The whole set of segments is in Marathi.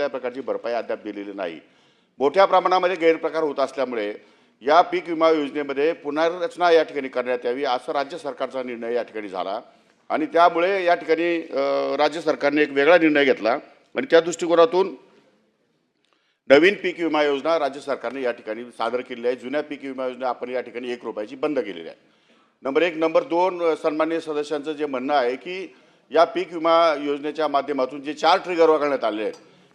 कुठल्याही प्रकारची भरपाई अद्याप दिलेली नाही। मोठ्या प्रमाणामध्ये गैरप्रकार होत असल्यामुळे या पीक विमा योजनेमध्ये पुनर्रचना या ठिकाणी करण्यात यावी असा राज्य सरकारचा निर्णय या ठिकाणी झाला आणि त्यामुळे या ठिकाणी राज्य सरकारने एक वेगळा निर्णय घेतला आणि त्या दृष्टिकोनातून नवीन पीक विमा योजना राज्य सरकारने या ठिकाणी सादर केली आहे। जुन्या पीक विमा योजना आपण या ठिकाणी 1 रुपयाची बंद केलेली आहे। नंबर 1 नंबर 2 सन्माननीय सदस्यांचं जे म्हणणं आहे की या पीक विमा योजनेच्या माध्यमातून जे 4 ट्रिगर वगळण्यात आले आहेत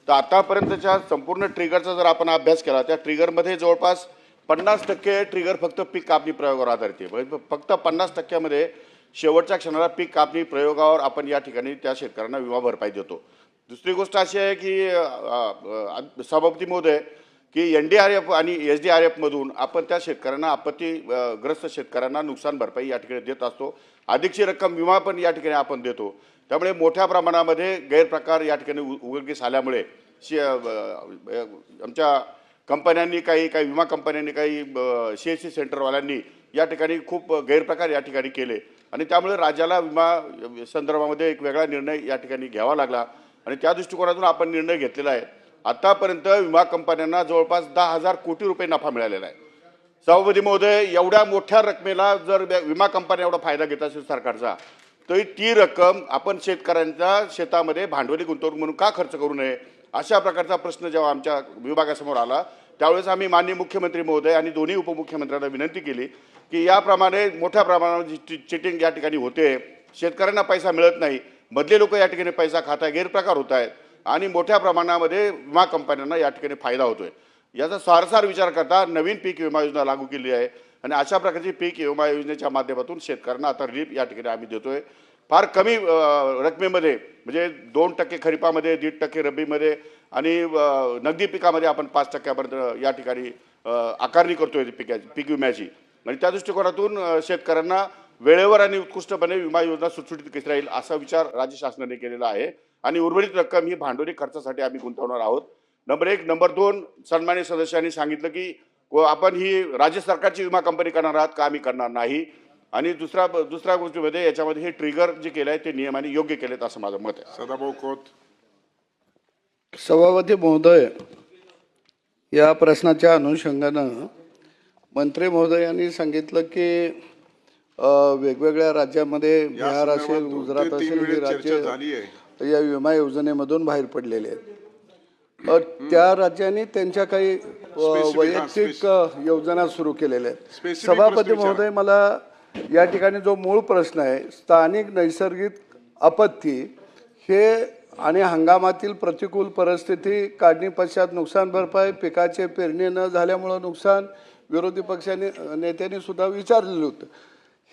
तर आतापर्यंतच्या संपूर्ण ट्रिगरचा जर आपण अभ्यास केला त्या ट्रिगरमध्ये जवळपास 50% ट्रिगर फक्त पीक कापणी प्रयोगावर आधारित आहे। फक्त 50%मध्ये शेवटच्या क्षणाला पीक कापणी प्रयोगावर आपण या ठिकाणी त्या शेतकऱ्यांना विमा भरपाई देतो। दुसरी गोष्ट अशी आहे की सभापती महोदय की NDRF आणि SDRF मधून आपण त्या शेतकऱ्यांना आपत्तीग्रस्त शेतकऱ्यांना नुकसान भरपाई या ठिकाणी देत असतो। अधिकची रक्कम विमा पण या ठिकाणी आपण देतो। त्यामुळे मोठ्या प्रमाणामध्ये गैरप्रकार या ठिकाणी उघडकीस आल्यामुळे आमच्या कंपन्यांनी काही विमा कंपन्यांनी काही CSC सेंटरवाल्यांनी या ठिकाणी खूप गैरप्रकार या ठिकाणी केले आणि त्यामुळे राज्याला विमा संदर्भामध्ये एक वेगळा निर्णय या ठिकाणी घ्यावा लागला आणि त्या दृष्टिकोनातून आपण निर्णय घेतलेला आहे। आतापर्यंत विमा कंपन्यांना जवळपास 10,000 कोटी रुपये नफा मिळालेला आहे। सभापती महोदय एवढ्या मोठ्या रकमेला जर विमा कंपन्या एवढा फायदा घेत असेल सरकारचा तर ती रक्कम आपण शेतकऱ्यांच्या शेतामध्ये भांडवली गुंतवणूक म्हणून का खर्च करू नये अशा प्रकारचा प्रश्न जेव्हा आमच्या विभागासमोर आला त्यावेळेस आम्ही माननीय मुख्यमंत्री महोदय आणि दोन्ही उपमुख्यमंत्र्यांना विनंती केली की याप्रमाणे मोठ्या प्रमाणावर चिटिंग या ठिकाणी होते, शेतकऱ्यांना पैसा मिळत नाही, मधले लोक या ठिकाणी पैसा खात आहे, गैरप्रकार होत आहेत आणि मोठ्या प्रमाणामध्ये विमा कंपन्यांना या ठिकाणी फायदा होतोय। याचा सारसार विचार करता नवीन पीक विमा योजना लागू केली आहे आणि अशा प्रकारची पीक विमा योजनेच्या माध्यमातून शेतकऱ्यांना आता रिलीफ या ठिकाणी आम्ही देतोय। फार कमी रकमेमध्ये म्हणजे 2% खरीपामध्ये, 1.5% रब्बीमध्ये आणि नगदी पिकामध्ये आपण 5%पर्यंत या ठिकाणी आकारणी करतोय पीक विम्याची आणि त्या दृष्टिकोनातून शेतकऱ्यांना वेळेवर आणि उत्कृष्टपणे विमा योजना सुटसुटीत कशी राहील असा विचार राज्य शासनाने केलेला आहे आणि उर्वरित रक्कम ही भांडवली खर्चासाठी आम्ही गुंतवणार आहोत। नंबर 1 नंबर 2 सन्माननीय सदस्यांनी सांगितलं की आपण ही राज्य सरकारची विमा कंपनी करणार आहात का, आम्ही करणार नाही आणि दुसऱ्या गोष्टीमध्ये याच्यामध्ये हे ट्रिगर जे केलं आहे ते नियमाने योग्य केलेत असं माझं मत आहे। सदाभाऊ खोत। सभापती महोदय, या प्रश्नाच्या अनुषंगानं मंत्री महोदयांनी सांगितलं की वेगवेगळ्या राज्यामध्ये बिहार असेल, गुजरात असेल ही राज्य या विमा योजनेमधून बाहेर पडलेले आहेत। त्या राज्यांनी त्यांच्या काही वैयक्तिक योजना सुरू केलेल्या आहेत। सभापती महोदय, मला या ठिकाणी जो मूळ प्रश्न आहे स्थानिक नैसर्गिक आपत्ती हे आणि हंगामातील प्रतिकूल परिस्थिती, काढणी पश्चात नुकसान भरपाई, पिकाचे पेरणी न झाल्यामुळे नुकसान, विरोधी पक्षाने नेत्यांनी सुद्धा विचारलेलं होतं।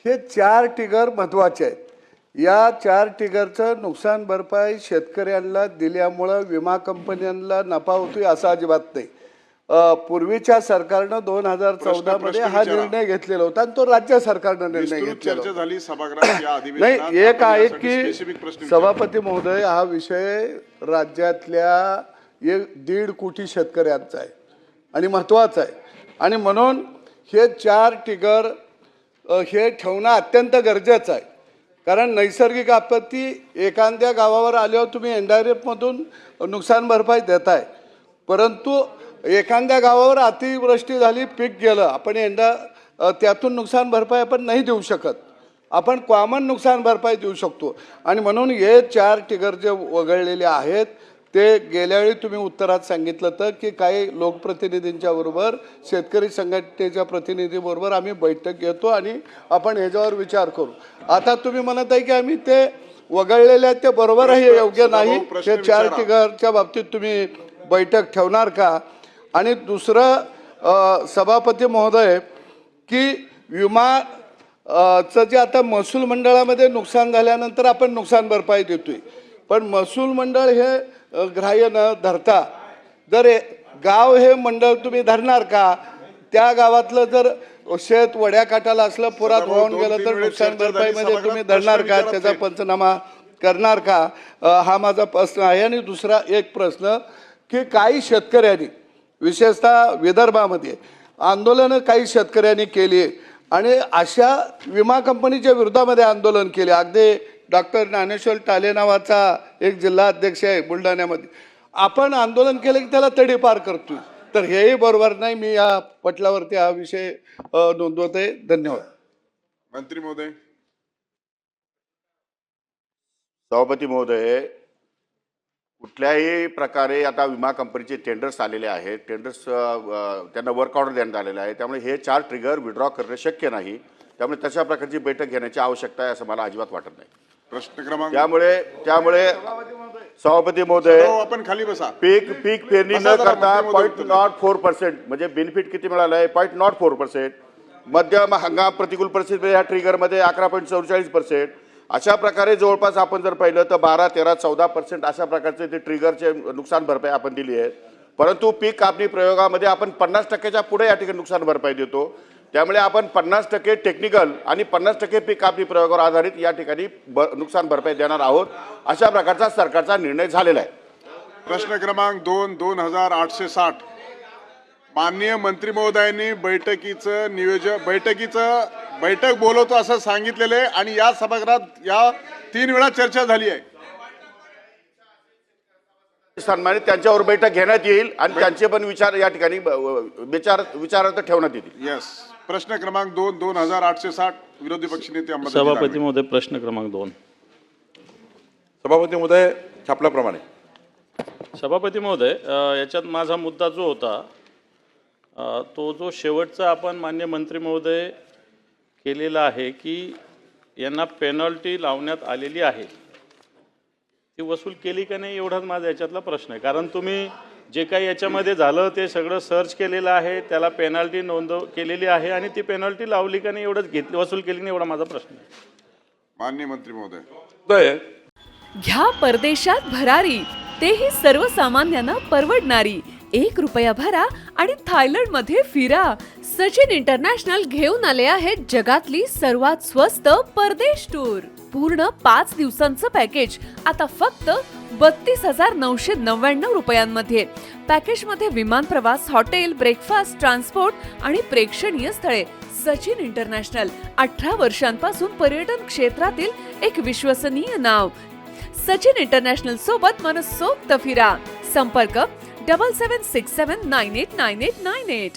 हे 4 ट्रिगर महत्त्वाचे आहेत। या 4 ट्रिगरचं नुकसान भरपाई शेतकऱ्यांना दिल्यामुळं विमा कंपन्यांना नफा होतोय असं अजिबात नाही। पूर्वीच्या सरकारनं 2014 मध्ये हा निर्णय घेतलेला होता आणि तो राज्य सरकारनं निर्णय घेतलेला नाही। एक आहे की सभापती महोदय, हा विषय राज्यातल्या 1.5 कोटी शेतकऱ्यांचा आहे आणि महत्त्वाचा आहे आणि म्हणून हे 4 ट्रिगर हे ठेवणं अत्यंत गरजेचं आहे। कारण नैसर्गिक आपत्ती एखाद्या गावावर आल्यावर तुम्ही NDRF मधून नुकसान भरपाई देताय, परंतु एखाद्या गावावर अतिवृष्टी झाली, पीक गेलं, आपण त्यातून नुकसान भरपाई आपण नाही देऊ शकत, आपण कॉमन नुकसान भरपाई देऊ शकतो आणि म्हणून हे 4 ट्रिगर जे वगळलेले आहेत ते गेल्या वेळी तुम्ही उत्तरात सांगितलं तर की काही लोकप्रतिनिधींच्या बरोबर, शेतकरी संघटनेच्या प्रतिनिधीबरोबर आम्ही बैठक घेतो आणि आपण ह्याच्यावर विचार करू। आता तुम्ही म्हणत आहे की आम्ही ते वगळलेले आहेत, ते बरोबर आहे, हे योग्य नाही। हे 4 ट्रिगरच्या बाबतीत तुम्ही बैठक ठेवणार का? आणि दुसरं सभापती महोदय की विमा जे आता महसूल मंडळामध्ये नुकसान झाल्यानंतर आपण नुकसान भरपाई देतोय, पण महसूल मंडळ हे ग्राह्य न धरता जर गाव हे मंडळ तुम्ही धरणार का? त्या गावातलं जर शेत वड्या काठाला असलं, पुरात वाहून गेलं तर नुकसान भरपाईमध्ये तुम्ही धरणार का? त्याचा पंचनामा करणार का? हा माझा प्रश्न आहे। आणि दुसरा एक प्रश्न की काही शेतकऱ्यांनी विशेषतः विदर्भामध्ये आंदोलनं काही शेतकऱ्यांनी केली आणि अशा विमा कंपनीच्या विरोधामध्ये आंदोलन केले। अगदी डॉक्टर ज्ञानेश्वर टाले नावाचा एक जिल्हा अध्यक्ष आहे बुलढाण्यामध्ये, आपण आंदोलन केलं की त्याला तडीपार करतोय. तर हेही बरोबर नाही. मी या पटलावरती हा विषय नोंदवते. धन्यवाद. मंत्री महोदय. सभापती महोदय, कुठल्याही प्रकारे आता विमा कंपनीचे टेंडर्स आलेले आहेत. टेंडर्स त्यांना वर्क ऑर्डर देण्यात आलेलं आहे. त्यामुळे हे 4 ट्रिगर विड्रॉ करणे शक्य नाही. त्यामुळे तशा प्रकारची बैठक घेण्याची आवश्यकता आहे असं मला अजिबात वाटत नाही. प्रश्न क्रमांक त्यामुळे सभापती महोदय, आपण खाली बसा. पीक पेरणी बसा न जरा, करता मंत्री महोदय. 0.04% म्हणजे बेनिफिट किती मिळालं आहे? 0.04%. मध्यम हंगाम प्रतिकूल परिस्थिती या ट्रिगरमध्ये 11.44%. अशा प्रकारे जवळपास आपण जर पाहिलं तर 12, 13, 14% अशा प्रकारचे ते ट्रिगरचे नुकसान भरपाई आपण दिली आहे. परंतु पीक कापणी प्रयोगामध्ये आपण 50%च्या पुढे या ठिकाणी नुकसान भरपाई देतो. त्यामुळे आपण 50% टेक्निकल आणि 50% पीक कापणी प्रयोगावर आधारित या ठिकाणी नुकसान भरपाई देणार आहोत. अशा प्रकारचा सरकारचा निर्णय झालेला आहे. प्रश्न क्रमांक 2, 2860. माननीय मंत्री महोदयांनी बैठक बोलवतो असं सांगितलेलं आहे आणि या सभागृहात या 3 वेळा चर्चा झाली आहे. सन्मानित त्यांच्यावर बैठक घेण्यात येईल आणि त्यांचे पण विचार या ठिकाणी विचारार्थ ठेवण्यात येतील. यस. प्रश्न क्रमांक 2, 2860. विरोधी पक्षनेते अंबादास सभापती महोदय, प्रश्न क्रमांक 2. सभापती महोदय, छापल्याप्रमाणे. सभापती महोदय, याच्यात माझा मुद्दा जो होता तो जो शेवटचा आपण मान्य मंत्री महोदय केलेला आहे की यांना पेनल्टी लावण्यात आलेली आहे, ती वसूल केली का नाही एवढाच माझा याच्यातला प्रश्न आहे. कारण तुम्ही जे काही याच्यामध्ये झालं ते सगळं सर्च केलेलं आहे, त्याला पेनल्टी केलेली आहे आणि ती पेनल्टी लावली का नाही एवढंच वसूल केली नाही एवढा माझा प्रश्न आहे. माननीय मंत्री महोदय. घ्या परदेशात भरारी, तेही सर्वसामान्यांना परवडणारी. 1 रुपया भरा आणि थायलंडमध्ये फिरा. सचिन इंटरनॅशनल घेऊन आले आहेत जगातली सर्वात स्वस्त परदेश टूर. पूर्ण 5 दिवसांचं पॅकेज आता फक्त 32,999 रुपयांमध्ये. पॅकेजमध्ये विमान प्रवास, हॉटेल, ब्रेकफास्ट, ट्रान्सपोर्ट आणि प्रेक्षणीय स्थळे. सचिन इंटरनॅशनल 18 वर्षांपासून पर्यटन क्षेत्रातील एक विश्वसनीय नाव. सचिन इंटरनॅशनल सोबत मनसोक्त फिरा. संपर्क 7767989898.